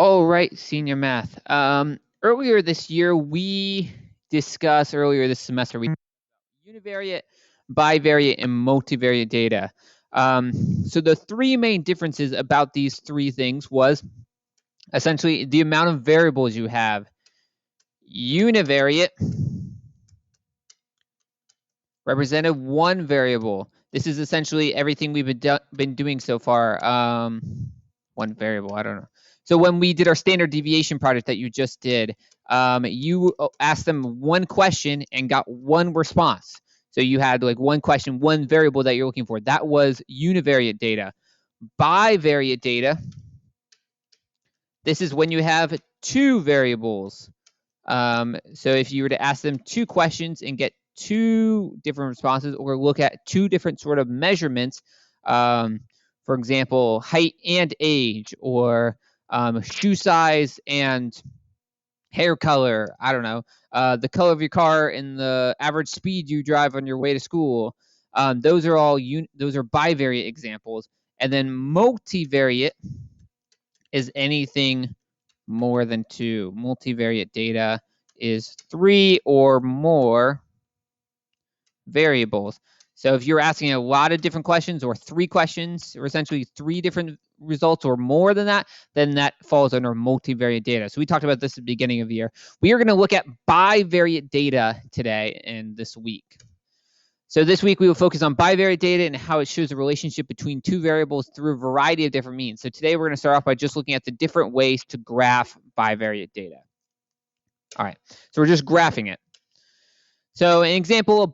All right, senior math. Earlier this year, we discussed, earlier this semester, we univariate, bivariate, and multivariate data. So the three main differences about these three things was essentially the amount of variables you have. Univariate represented one variable. This is essentially everything we've been doing so far. One variable, I don't know. So when we did our standard deviation project that you just did, you asked them one question and got one response. So you had like one question, one variable that you're looking for. That was univariate data. Bivariate data, this is when you have two variables. So if you were to ask them two questions and get two different responses, or look at two different sort of measurements, for example, height and age, or shoe size and hair color, I don't know, the color of your car and the average speed you drive on your way to school. Those are all those are bivariate examples. And then multivariate is anything more than two. Multivariate data is three or more variables. So if you're asking a lot of different questions or three questions, or essentially three different results or more than that, then that falls under multivariate data. So we talked about this at the beginning of the year. We are going to look at bivariate data today and this week. So this week we will focus on bivariate data and how it shows the relationship between two variables through a variety of different means. So today we're going to start off by just looking at the different ways to graph bivariate data. All right, so we're just graphing it. So an example of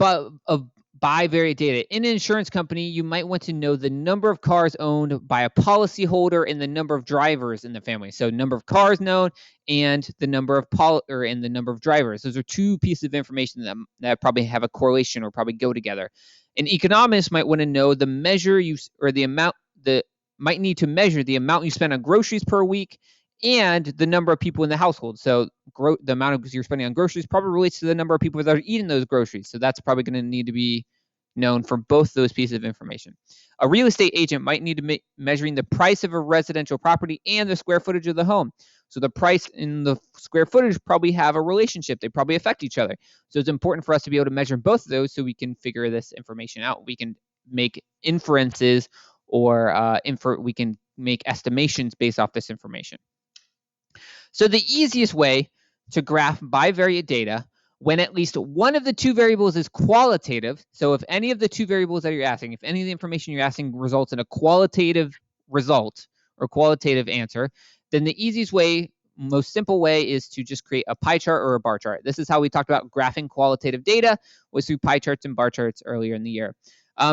bivariate data. In an insurance company, you might want to know the number of cars owned by a policyholder and the number of drivers in the family. So number of cars known and the number of and the number of drivers. Those are two pieces of information that probably have a correlation or probably go together. An economist might want to know the measure you or the amount might need to measure the amount you spend on groceries per week and the number of people in the household. So the amount you're spending on groceries probably relates to the number of people that are eating those groceries. So that's probably going to need to be known for both those pieces of information. A real estate agent might need to measuring the price of a residential property and the square footage of the home. So the price and the square footage probably have a relationship. They probably affect each other. So it's important for us to be able to measure both of those so we can figure this information out. We can make inferences or we can make estimations based off this information. So the easiest way to graph bivariate data when at least one of the two variables is qualitative. So if any of the two variables that you're asking, if any of the information you're asking results in a qualitative result or qualitative answer, then the easiest way, most simple way is to just create a pie chart or a bar chart. This is how we talked about graphing qualitative data, was through pie charts and bar charts earlier in the year.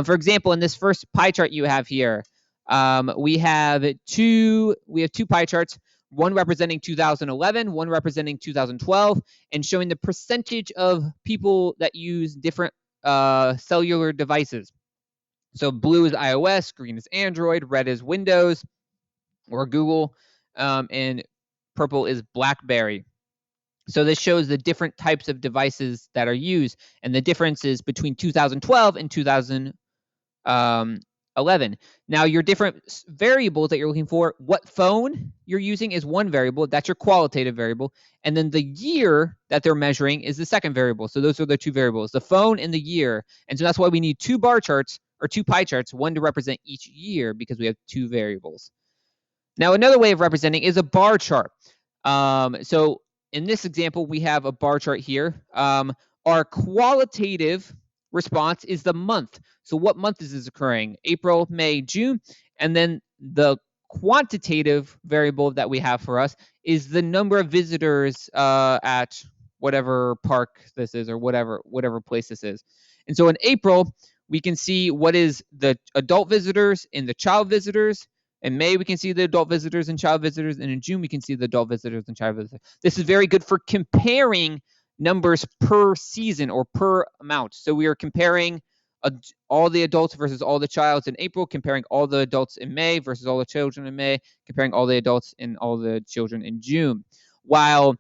For example, in this first pie chart you have here, we have two pie charts. One representing 2011, one representing 2012, and showing the percentage of people that use different cellular devices. So blue is iOS, green is Android, red is Windows or Google, and purple is BlackBerry. So this shows the different types of devices that are used and the differences between 2012 and 2011. Now your different variables that you're looking for, what phone you're using is one variable, that's your qualitative variable, and then the year that they're measuring is the second variable. So those are the two variables, the phone and the year. And so that's why we need two bar charts or two pie charts, one to represent each year because we have two variables. Now another way of representing is a bar chart. So in this example, we have a bar chart here. Our qualitative response is the month. So what month is this occurring? April, May, June. And then the quantitative variable that we have for us is the number of visitors at whatever park this is or whatever place this is. And so in April, we can see what is the adult visitors and the child visitors. In May, we can see the adult visitors and child visitors. And in June, we can see the adult visitors and child visitors. This is very good for comparing numbers per season or per amount. So we are comparing all the adults versus all the childs in April, comparing all the adults in May versus all the children in May, comparing all the adults and all the children in June. While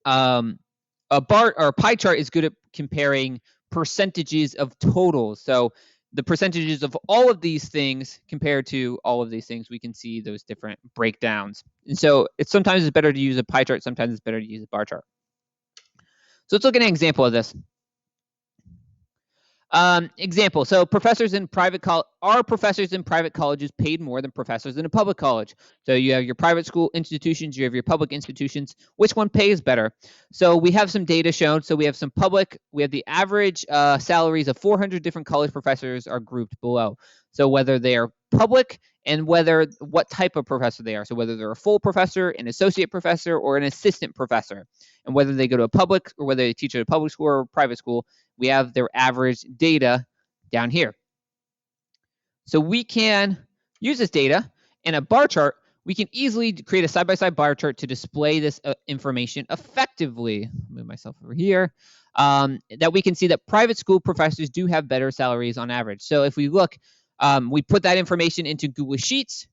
a bar or a pie chart is good at comparing percentages of totals. So the percentages of all of these things compared to all of these things, we can see those different breakdowns. And so sometimes it's better to use a pie chart, sometimes it's better to use a bar chart. So let's look at an example of this. Example. So professors in private professors in private colleges paid more than professors in a public college? So you have your private school institutions, you have your public institutions. Which one pays better? So we have some data shown. So we have the average salaries of 400 different college professors are grouped below. So whether they are public and what type of professor they are. So whether they're a full professor, an associate professor, or an assistant professor, and whether they go to a public or whether they teach at a public school or a private school. We have their average data down here. So we can use this data in a bar chart. We can easily create a side-by-side bar chart to display this information effectively. Move myself over here. That we can see that private school professors do have better salaries on average. So if we look, we put that information into Google Sheets,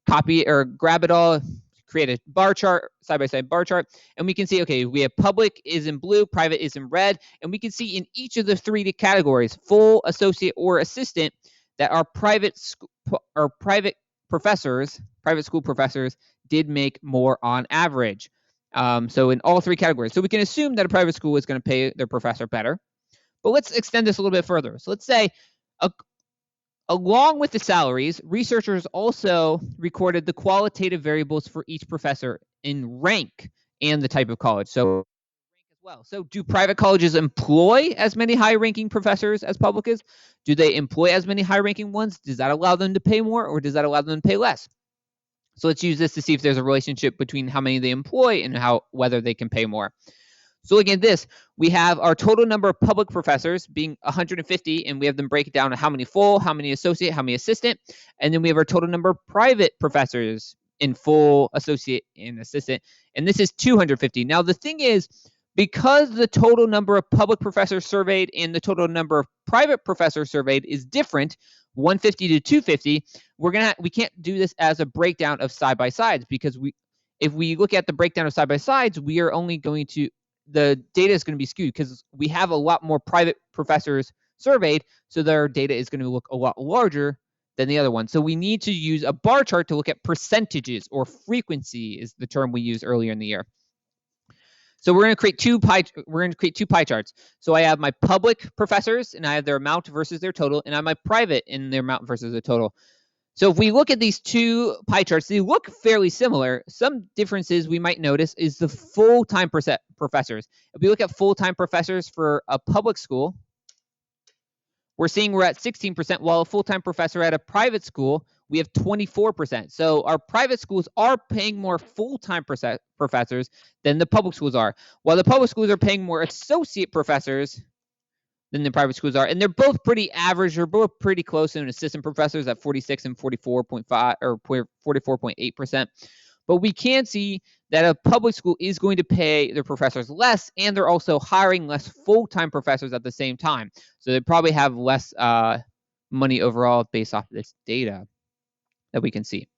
copy or grab it all, create a bar chart, side-by-side bar chart, and we can see, okay, we have public is in blue, private is in red, and we can see in each of the three categories, full, associate, or assistant, that our private school professors did make more on average. So in all three categories. So we can assume that a private school is going to pay their professor better. But let's extend this a little bit further. So let's say along with the salaries, researchers also recorded the qualitative variables for each professor in rank and the type of college. So rank as well. So do private colleges employ as many high-ranking professors as public is? Do they employ as many high-ranking ones? Does that allow them to pay more, or does that allow them to pay less? So let's use this to see if there's a relationship between how many they employ and whether they can pay more. So looking at this, we have our total number of public professors being 150, and we have them break it down to how many full, how many associate, how many assistant, and then we have our total number of private professors in full, associate, and assistant, and this is 250. Now the thing is, because the total number of public professors surveyed and the total number of private professors surveyed is different, 150 to 250, we can't do this as a breakdown of side-by-sides, because if we look at the breakdown of side-by-sides, we are only going to the data is going to be skewed because we have a lot more private professors surveyed, so their data is going to look a lot larger than the other one. So we need to use a bar chart to look at percentages, or frequency is the term we used earlier in the year. So we're going to create two pie charts. So I have my public professors, and I have their amount versus their total, and I have my private in their amount versus their total. So if we look at these two pie charts, they look fairly similar. Some differences we might notice is the full-time professors. If we look at full-time professors for a public school, we're seeing we're at 16%, while a full-time professor at a private school, we have 24%. So our private schools are paying more full-time professors than the public schools are, while the public schools are paying more associate professors than the private schools are, and they're both pretty average. They're both pretty close in assistant professors at 46 and 44.5 or 44.8%. But we can see that a public school is going to pay their professors less, and they're also hiring less full-time professors at the same time. So they probably have less money overall based off of this data that we can see.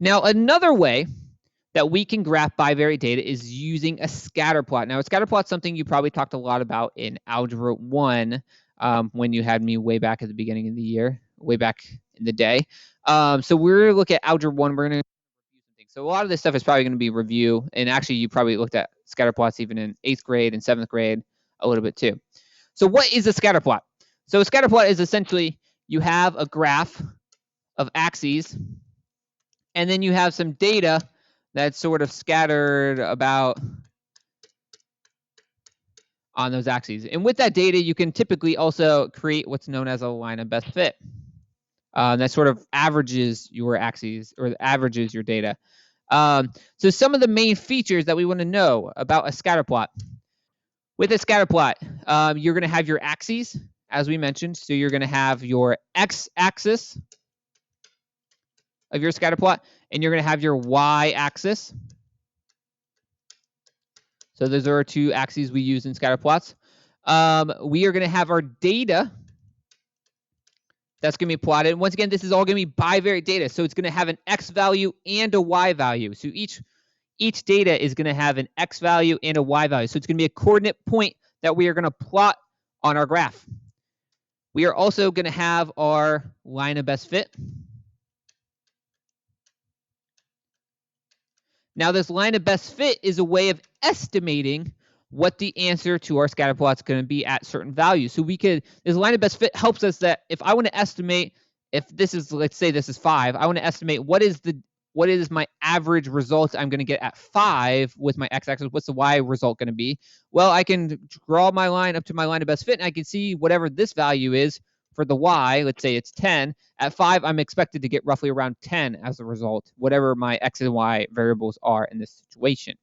Now, another way that we can graph bivariate data is using a scatter plot. Now, a scatter plot is something you probably talked a lot about in Algebra 1 when you had me way back at the beginning of the year, way back in the day. So we're going to look at Algebra 1. We're going to review some things. So a lot of this stuff is probably going to be review. And actually, you probably looked at scatter plots even in 8th grade and 7th grade a little bit too. So what is a scatter plot? So a scatter plot is essentially you have a graph of axes, and then you have some data that's sort of scattered about on those axes. And with that data, you can typically also create what's known as a line of best fit. That sort of averages your axes, or averages your data. So some of the main features that we want to know about a scatter plot. With a scatter plot, you're going to have your axes, as we mentioned. So you're going to have your x-axis of your scatter plot, and you're going to have your y-axis. So those are our two axes we use in scatter plots. We are going to have our data that's going to be plotted. Once again, this is all going to be bivariate data. So it's going to have an x value and a y value. So each data is going to have an x value and a y value. So it's going to be a coordinate point that we are going to plot on our graph. We are also going to have our line of best fit. Now, this line of best fit is a way of estimating what the answer to our scatter plot is going to be at certain values. So we could, this line of best fit helps us that if I want to estimate, if this is, let's say this is 5, I want to estimate what is my average result I'm going to get at 5 with my x-axis. What's the y result going to be? Well, I can draw my line up to my line of best fit, and I can see whatever this value is for the y, let's say it's 10. At 5, I'm expected to get roughly around 10 as a result, whatever my x and y variables are in this situation.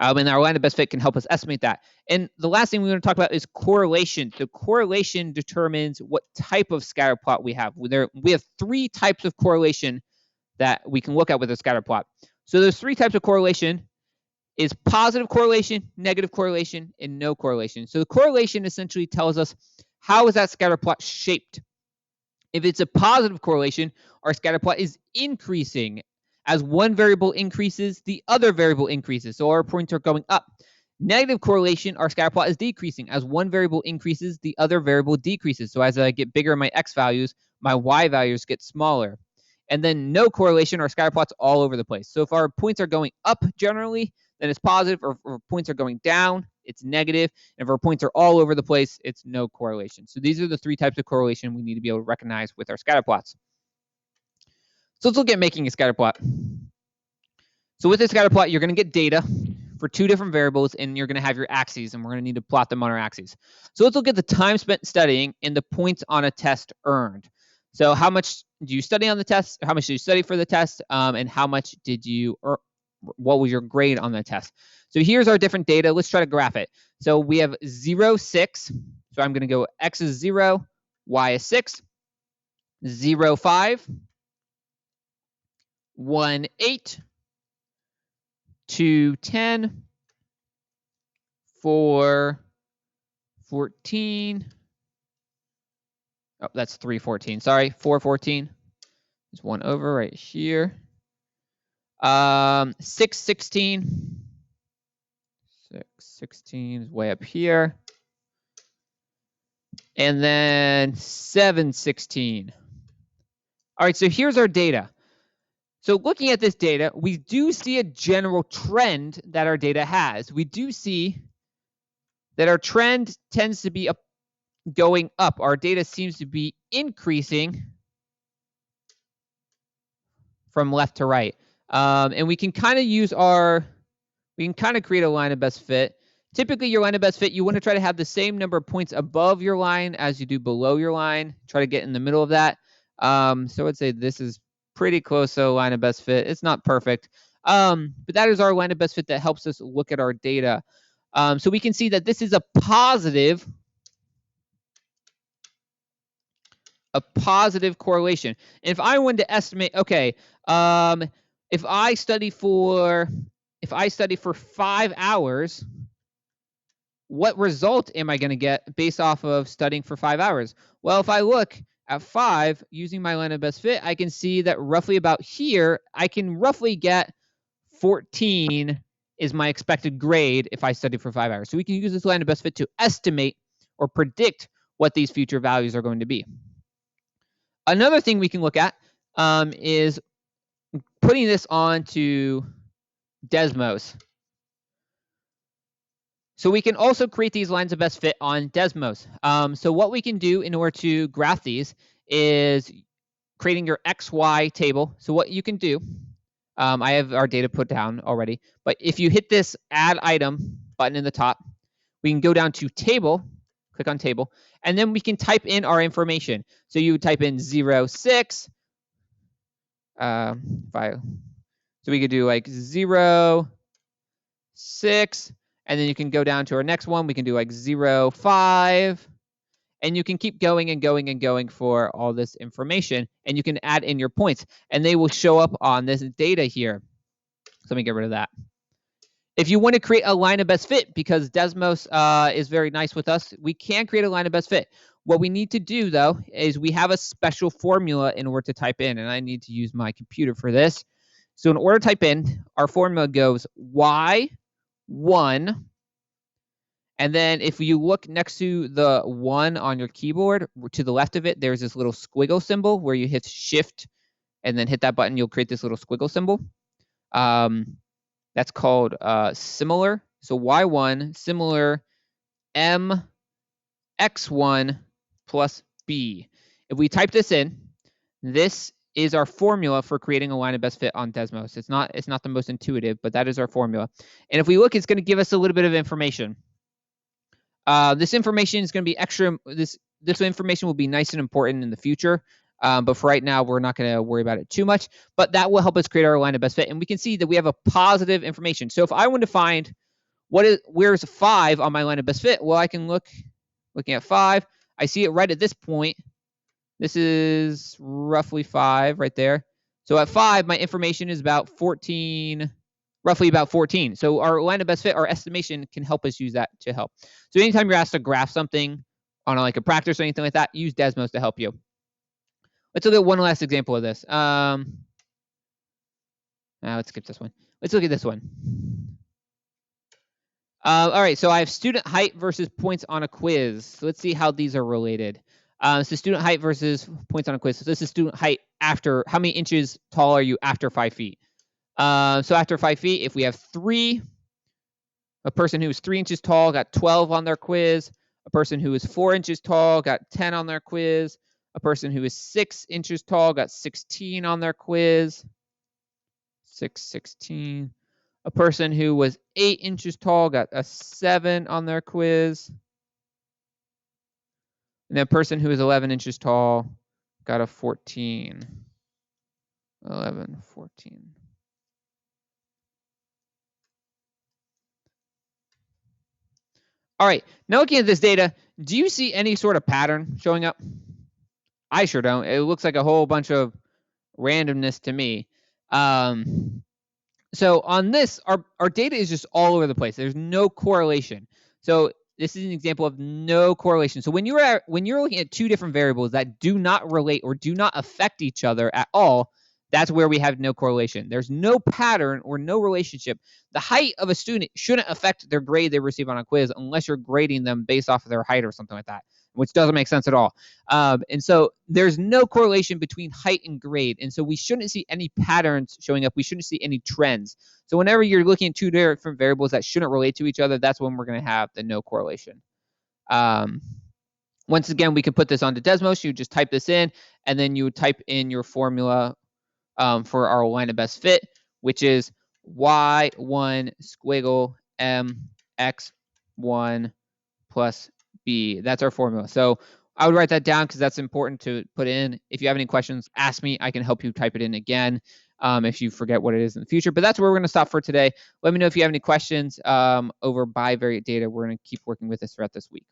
And our line of best fit can help us estimate that. And the last thing we want to talk about is correlation. So correlation determines what type of scatter plot we have. We have 3 types of correlation that we can look at with a scatter plot. So there's 3 types of correlation: is positive correlation, negative correlation, and no correlation. So the correlation essentially tells us how is that scatter plot shaped. If it's a positive correlation, our scatter plot is increasing. As one variable increases, the other variable increases. So our points are going up. Negative correlation, our scatter plot is decreasing. As one variable increases, the other variable decreases. So as I get bigger in my x values, my y values get smaller. And then no correlation, our scatter plot's all over the place. So if our points are going up generally, then it's positive, or if points are going down, it's negative. And if our points are all over the place, it's no correlation. So these are the 3 types of correlation we need to be able to recognize with our scatter plots. So let's look at making a scatter plot. So with a scatter plot, you're going to get data for 2 different variables, and you're going to have your axes, and we're going to need to plot them on our axes. So let's look at the time spent studying and the points on a test earned. So how much do you study on the test? How much did you study for the test? And how much did you, or what was your grade on the test? So here's our different data. Let's try to graph it. So we have 0, 6. So I'm going to go x is 0, y is 6, 0, 5, 1, 8, 2, 10, 4, 14. Oh, that's 3, 14. Sorry, 4, 14. There's one over right here. 6, 16. 6, 16 is way up here. And then 7, 16. All right, so here's our data. So looking at this data, we do see a general trend that our data has. We do see that our trend tends to be going up. Our data seems to be increasing from left to right. And we can kind of use we can kind of create a line of best fit. Typically, your line of best fit, you want to try to have the same number of points above your line as you do below your line. Try to get in the middle of that. So I'd say this is pretty close to a line of best fit. It's not perfect, but that is our line of best fit that helps us look at our data. So we can see that this is a positive correlation. And if I wanted to estimate, okay, if I study for 5 hours, what result am I going to get based off of studying for 5 hours? Well, if I look at 5 using my line of best fit, I can see that roughly about here, I can roughly get 14 is my expected grade if I study for 5 hours. So we can use this line of best fit to estimate or predict what these future values are going to be. Another thing we can look at is putting this onto Desmos. So we can also create these lines of best fit on Desmos. So what we can do in order to graph these is creating your XY table. So what you can do, I have our data put down already, but if you hit this add item button in the top, we can go down to table, click on table, and then we can type in our information. So you would type in 0, 6. So we could do like 0, 6, and then you can go down to our next one. We can do like 0, 5, and you can keep going and going and going for all this information, and you can add in your points, and they will show up on this data here. So let me get rid of that. If you want to create a line of best fit, because Desmos is very nice with us, we can create a line of best fit. What we need to do, though, is we have a special formula in order to type in, and I need to use my computer for this. So in order to type in, our formula goes Y1, And then if you look next to the 1 on your keyboard, to the left of it, there's this little squiggle symbol where you hit Shift and then hit that button. You'll create this little squiggle symbol. That's called similar. So Y1 similar M X1 plus B. If we type this in, this is our formula for creating a line of best fit on Desmos. It's not the most intuitive, but that is our formula. And if we look, it's going to give us a little bit of information. This information is going to be extra. This information will be nice and important in the future. But for right now, we're not going to worry about it too much. But that will help us create our line of best fit. And we can see that we have a positive information. So if I want to find where's 5 on my line of best fit, well, I can looking at 5. I see it right at this point. This is roughly 5 right there. So at 5, my information is about 14, roughly about 14. So our line of best fit, our estimation can help us use that to help. So anytime you're asked to graph something on like a practice or anything like that, use Desmos to help you. Let's look at one last example of this. Let's skip this one. Let's look at this one. All right, so I have student height versus points on a quiz. So let's see how these are related. So student height versus points on a quiz. So this is student height after, how many inches tall are you after 5 feet? So after 5 feet, if we have 3, a person who is 3 inches tall got 12 on their quiz. A person who is 4 inches tall got 10 on their quiz. A person who is 6 inches tall got 16 on their quiz. 16. A person who was 8 inches tall got a 7 on their quiz. And a person who is 11 inches tall got a 14. 11, 14. All right, now looking at this data, do you see any sort of pattern showing up? I sure don't. It looks like a whole bunch of randomness to me. So on this, our data is just all over the place. There's no correlation. So this is an example of no correlation. So when you're looking at 2 different variables that do not relate or do not affect each other at all, that's where we have no correlation. There's no pattern or no relationship. The height of a student shouldn't affect their grade they receive on a quiz unless you're grading them based off of their height or something like that, which doesn't make sense at all. And so there's no correlation between height and grade. And so we shouldn't see any patterns showing up. We shouldn't see any trends. So whenever you're looking at 2 different variables that shouldn't relate to each other, that's when we're going to have the no correlation. Once again, we can put this onto Desmos. You just type this in, and then you would type in your formula for our line of best fit, which is Y1 squiggle MX1 plus B. That's our formula. So I would write that down because that's important to put in. If you have any questions, ask me. I can help you type it in again if you forget what it is in the future. But that's where we're going to stop for today. Let me know if you have any questions over Bivariate data. We're going to keep working with this throughout this week.